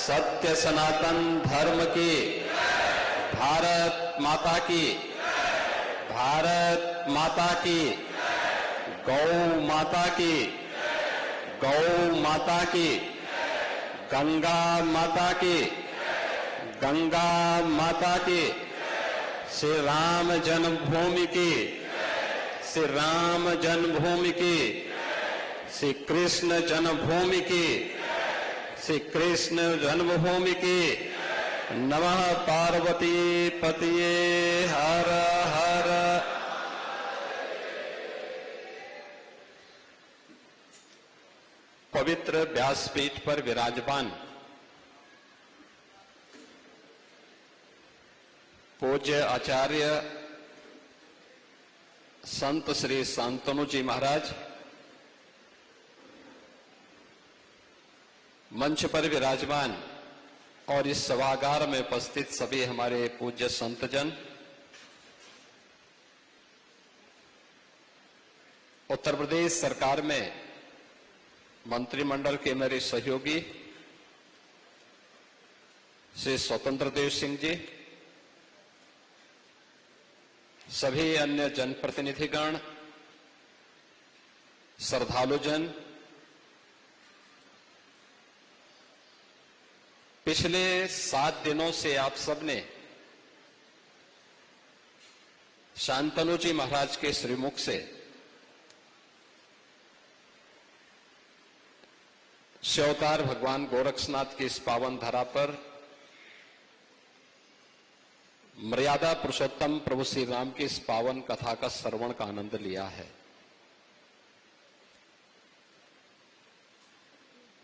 सत्य सनातन धर्म की, भारत माता की, भारत माता की, गौ माता की, गौ माता की, गंगा माता की, गंगा माता की, श्री राम जन्मभूमि की, श्री राम जन्मभूमि की, श्री कृष्ण जन्मभूमि की, श्री कृष्ण जन्मभूमि की। नमः पार्वती पतिये हर हर। पवित्र व्यासपीठ पर विराजमान पूज्य आचार्य संत श्री शांतनु जी महाराज, मंच पर विराजमान और इस सभागार में उपस्थित सभी हमारे पूज्य संतजन, उत्तर प्रदेश सरकार में मंत्रिमंडल के मेरे सहयोगी श्री स्वतंत्र देव सिंह जी, सभी अन्य जनप्रतिनिधिगण, श्रद्धालुजन, पिछले 7 दिनों से आप सबने शांतनु जी महाराज के श्रीमुख से शिवावतार भगवान गोरक्षनाथ की इस पावन धरा पर मर्यादा पुरुषोत्तम प्रभु श्री राम की इस पावन कथा का श्रवण का आनंद लिया है।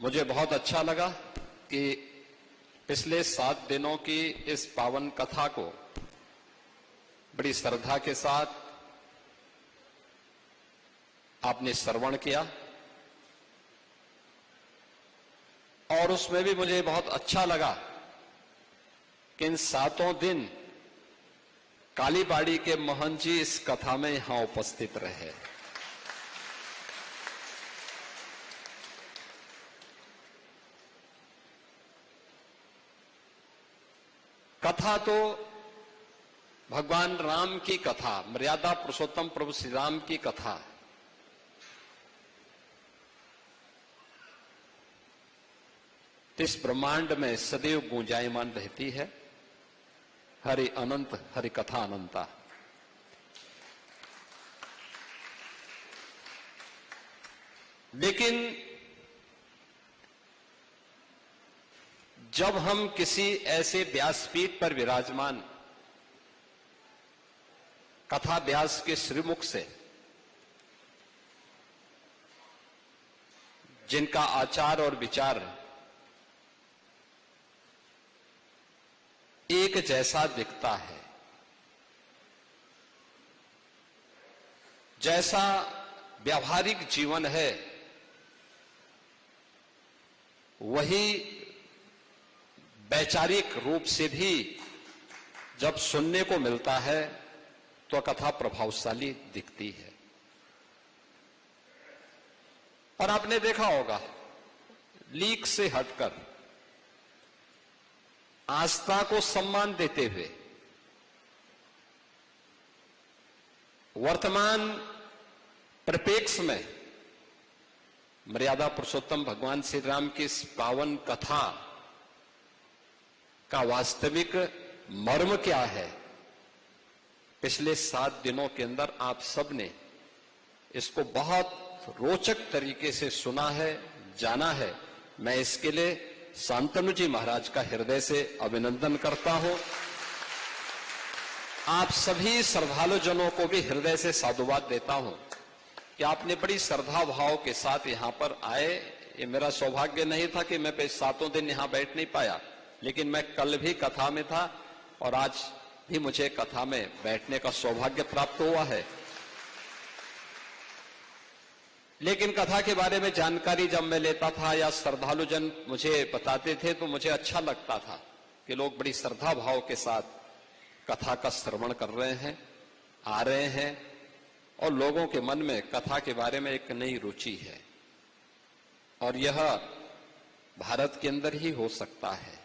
मुझे बहुत अच्छा लगा कि पिछले 7 दिनों की इस पावन कथा को बड़ी श्रद्धा के साथ आपने श्रवण किया और उसमें भी मुझे बहुत अच्छा लगा कि इन 7 दिन कालीबाड़ी के महंत जी इस कथा में यहां उपस्थित रहे। कथा तो भगवान राम की कथा, मर्यादा पुरुषोत्तम प्रभु श्री राम की कथा, इस ब्रह्मांड में सदैव गूंजायमान रहती है। हरि अनंत, हरि कथा अनंता। लेकिन जब हम किसी ऐसे व्यासपीठ पर विराजमान कथा व्यास के श्रीमुख से, जिनका आचार और विचार एक जैसा दिखता है, जैसा व्यावहारिक जीवन है वही वैचारिक रूप से भी जब सुनने को मिलता है तो कथा प्रभावशाली दिखती है। और आपने देखा होगा, लीक से हटकर आस्था को सम्मान देते हुए वर्तमान परिप्रेक्ष्य में मर्यादा पुरुषोत्तम भगवान श्री राम की इस पावन कथा का वास्तविक मर्म क्या है, पिछले 7 दिनों के अंदर आप सबने इसको बहुत रोचक तरीके से सुना है, जाना है। मैं इसके लिए शांतनु जी महाराज का हृदय से अभिनंदन करता हूं। आप सभी श्रद्धालुजनों को भी हृदय से साधुवाद देता हूं कि आपने बड़ी श्रद्धा भाव के साथ यहां पर आए। ये मेरा सौभाग्य नहीं था कि मैं 7 दिन यहां बैठ नहीं पाया, लेकिन मैं कल भी कथा में था और आज भी मुझे कथा में बैठने का सौभाग्य प्राप्त हुआ है। लेकिन कथा के बारे में जानकारी जब मैं लेता था या श्रद्धालुजन मुझे बताते थे तो मुझे अच्छा लगता था कि लोग बड़ी श्रद्धा भाव के साथ कथा का श्रवण कर रहे हैं, आ रहे हैं और लोगों के मन में कथा के बारे में एक नई रुचि है। और यह भारत के अंदर ही हो सकता है।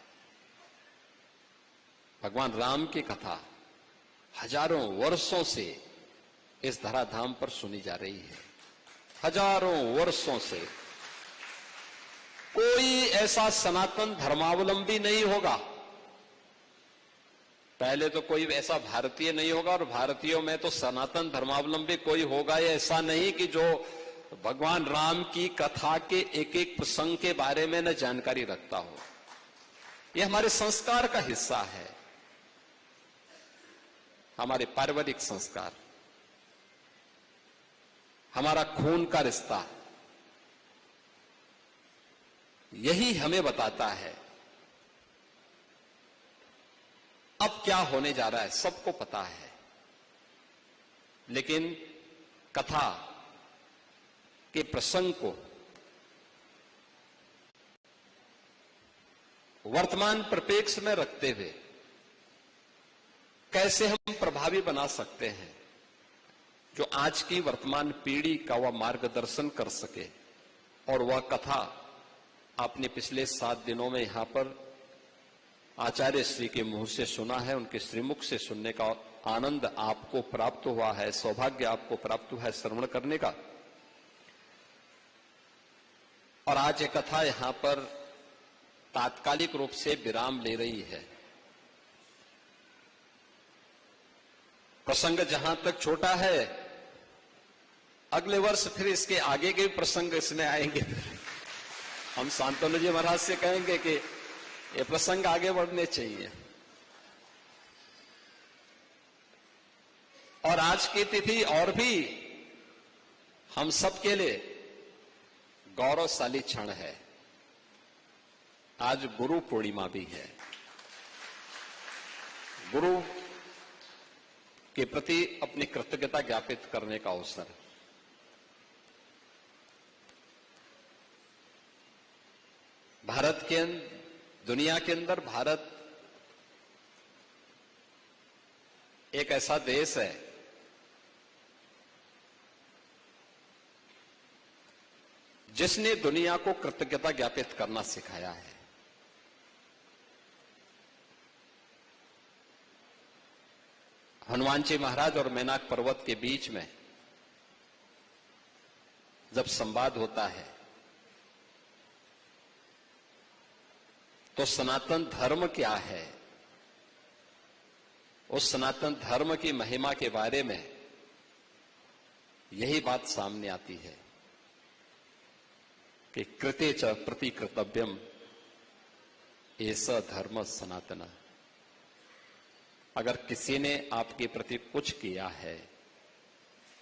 भगवान राम की कथा हजारों वर्षों से इस धराधाम पर सुनी जा रही है। हजारों वर्षों से कोई ऐसा सनातन धर्मावलंबी नहीं होगा, पहले तो कोई ऐसा भारतीय नहीं होगा, और भारतीयों में तो सनातन धर्मावलंबी कोई होगा ही ऐसा नहीं कि जो भगवान राम की कथा के एक एक प्रसंग के बारे में न जानकारी रखता हो। यह हमारे संस्कार का हिस्सा है, हमारे पारिवारिक संस्कार, हमारा खून का रिश्ता, यही हमें बताता है। अब क्या होने जा रहा है सबको पता है, लेकिन कथा के प्रसंग को वर्तमान परिप्रेक्ष्य में रखते हुए कैसे हम प्रभावी बना सकते हैं, जो आज की वर्तमान पीढ़ी का वह मार्गदर्शन कर सके। और वह कथा आपने पिछले 7 दिनों में यहां पर आचार्य श्री के मुंह से सुना है, उनके श्रीमुख से सुनने का आनंद आपको प्राप्त हुआ है, सौभाग्य आपको प्राप्त हुआ है श्रवण करने का। और आज ये कथा यहां पर तात्कालिक रूप से विराम ले रही है। प्रसंग जहां तक छोटा है, अगले वर्ष फिर इसके आगे के प्रसंग इसमें आएंगे। हम शांतनु जी महाराज से कहेंगे कि ये प्रसंग आगे बढ़ने चाहिए। और आज की तिथि और भी हम सबके लिए गौरवशाली क्षण है। आज गुरु पूर्णिमा भी है। गुरु के प्रति अपनी कृतज्ञता ज्ञापित करने का अवसर। भारत के दुनिया के अंदर भारत एक ऐसा देश है जिसने दुनिया को कृतज्ञता ज्ञापित करना सिखाया है। हनुमान जी महाराज और मैनाक पर्वत के बीच में जब संवाद होता है तो सनातन धर्म क्या है, उस सनातन धर्म की महिमा के बारे में यही बात सामने आती है कि कृते च प्रतिकृतव्यम ऐसा धर्म सनातना। अगर किसी ने आपके प्रति कुछ किया है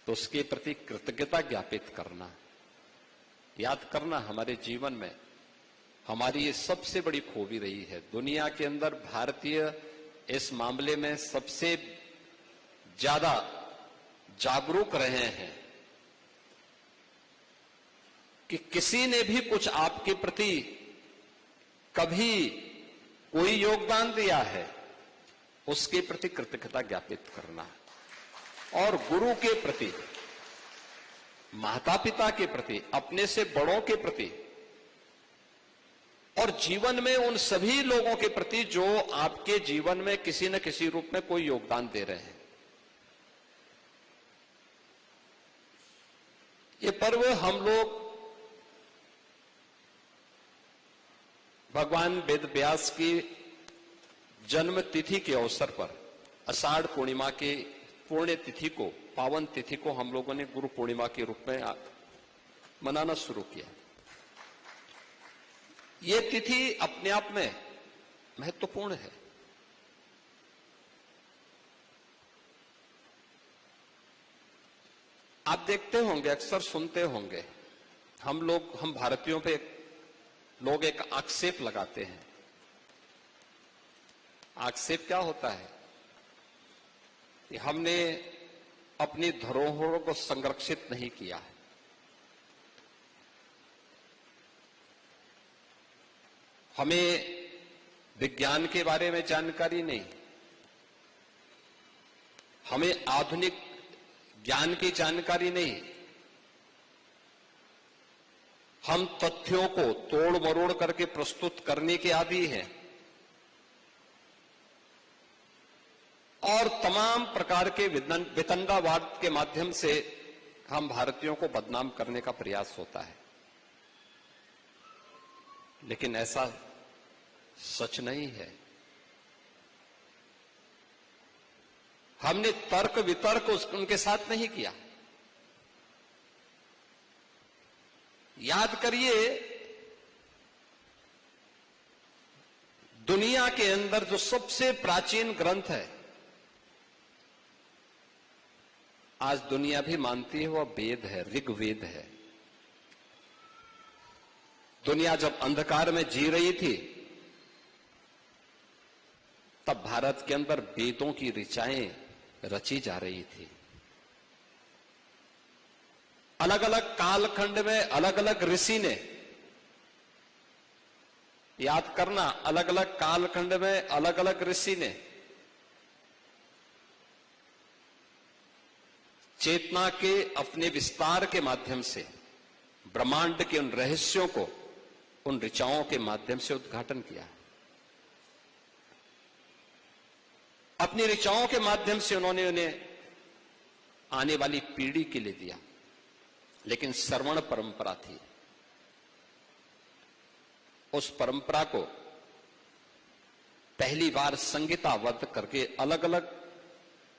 तो उसके प्रति कृतज्ञता ज्ञापित करना, याद करना हमारे जीवन में हमारी ये सबसे बड़ी खूबी रही है। दुनिया के अंदर भारतीय इस मामले में सबसे ज्यादा जागरूक रहे हैं कि किसी ने भी कुछ आपके प्रति कभी कोई योगदान दिया है उसके प्रति कृतज्ञता ज्ञापित करना। और गुरु के प्रति, माता पिता के प्रति, अपने से बड़ों के प्रति और जीवन में उन सभी लोगों के प्रति जो आपके जीवन में किसी न किसी रूप में कोई योगदान दे रहे हैं। ये पर्व हम लोग भगवान वेद व्यास की जन्म तिथि के अवसर पर आषाढ़ पूर्णिमा के पुण्य तिथि को, पावन तिथि को हम लोगों ने गुरु पूर्णिमा के रूप में मनाना शुरू किया। ये तिथि अपने आप में महत्वपूर्ण है। आप देखते होंगे, अक्सर सुनते होंगे, हम भारतीयों पे लोग एक आक्षेप लगाते हैं। आक्षेप क्या होता है कि हमने अपनी धरोहरों को संरक्षित नहीं किया है। हमें विज्ञान के बारे में जानकारी नहीं, हमें आधुनिक ज्ञान की जानकारी नहीं, हम तथ्यों को तोड़ मरोड़ करके प्रस्तुत करने के आदी हैं और तमाम प्रकार के वितंडावाद के माध्यम से हम भारतीयों को बदनाम करने का प्रयास होता है। लेकिन ऐसा सच नहीं है। हमने तर्क वितर्क उनके साथ नहीं किया। याद करिए, दुनिया के अंदर जो सबसे प्राचीन ग्रंथ है, आज दुनिया भी मानती है, वह वेद है, ऋग्वेद है। दुनिया जब अंधकार में जी रही थी, तब भारत के अंदर वेदों की ऋचाएं रची जा रही थी। अलग अलग कालखंड में अलग अलग ऋषि ने, याद करना, अलग अलग कालखंड में अलग अलग ऋषि ने चेतना के अपने विस्तार के माध्यम से ब्रह्मांड के उन रहस्यों को उन ऋचाओं के माध्यम से उद्घाटन किया। अपनी ऋचाओं के माध्यम से उन्होंने उन्हें आने वाली पीढ़ी के लिए दिया। लेकिन श्रवण परंपरा थी, उस परंपरा को पहली बार संहिताबद्ध करके अलग अलग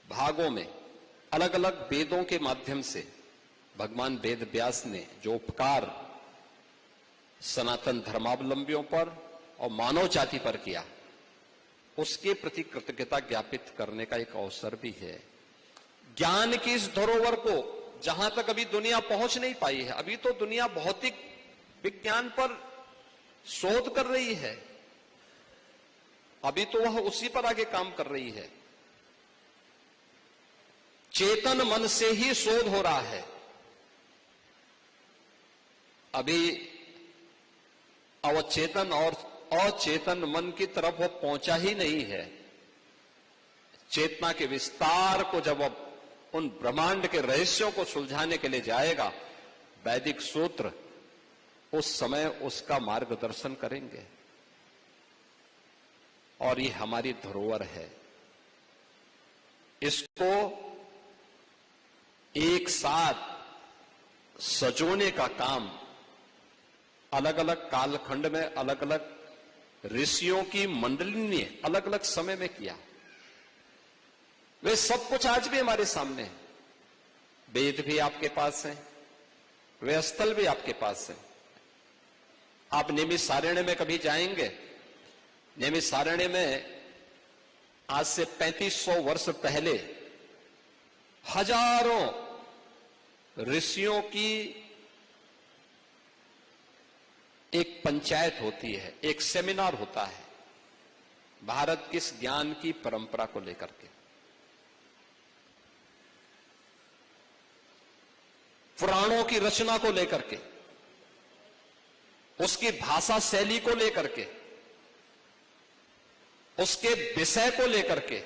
भागों में अलग अलग वेदों के माध्यम से भगवान वेद व्यास ने जो उपकार सनातन धर्मावलंबियों पर और मानव जाति पर किया, उसके प्रति कृतज्ञता ज्ञापित करने का एक अवसर भी है। ज्ञान की इस धरोहर को जहां तक अभी दुनिया पहुंच नहीं पाई है, अभी तो दुनिया भौतिक विज्ञान पर शोध कर रही है, अभी तो वह उसी पर आगे काम कर रही है। चेतन मन से ही शोध हो रहा है। अभी अवचेतन और अचेतन मन की तरफ वो पहुंचा ही नहीं है। चेतना के विस्तार को जब अब उन ब्रह्मांड के रहस्यों को सुलझाने के लिए जाएगा, वैदिक सूत्र उस समय उसका मार्गदर्शन करेंगे। और ये हमारी धरोहर है। इसको एक साथ सजोने का काम अलग अलग कालखंड में अलग अलग ऋषियों की मंडली ने अलग अलग समय में किया। वे सब कुछ आज भी हमारे सामने है। वेद भी आपके पास है, वे स्थल भी आपके पास है। आप नैमिषारण्य में कभी जाएंगे, नैमिषारण्य में आज से 3500 वर्ष पहले हजारों ऋषियों की एक पंचायत होती है, एक सेमिनार होता है भारत की इस ज्ञान की परंपरा को लेकर के। पुराणों की रचना को लेकर के, उसकी भाषा शैली को लेकर के, उसके विषय को लेकर के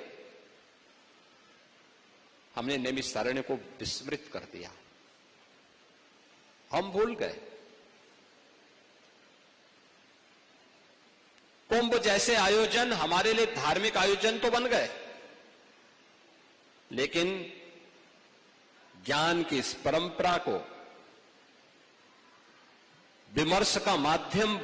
हमने नैमिषारण्य को विस्मृत कर दिया। हम भूल गए। कुंभ जैसे आयोजन हमारे लिए धार्मिक आयोजन तो बन गए, लेकिन ज्ञान की इस परंपरा को विमर्श का माध्यम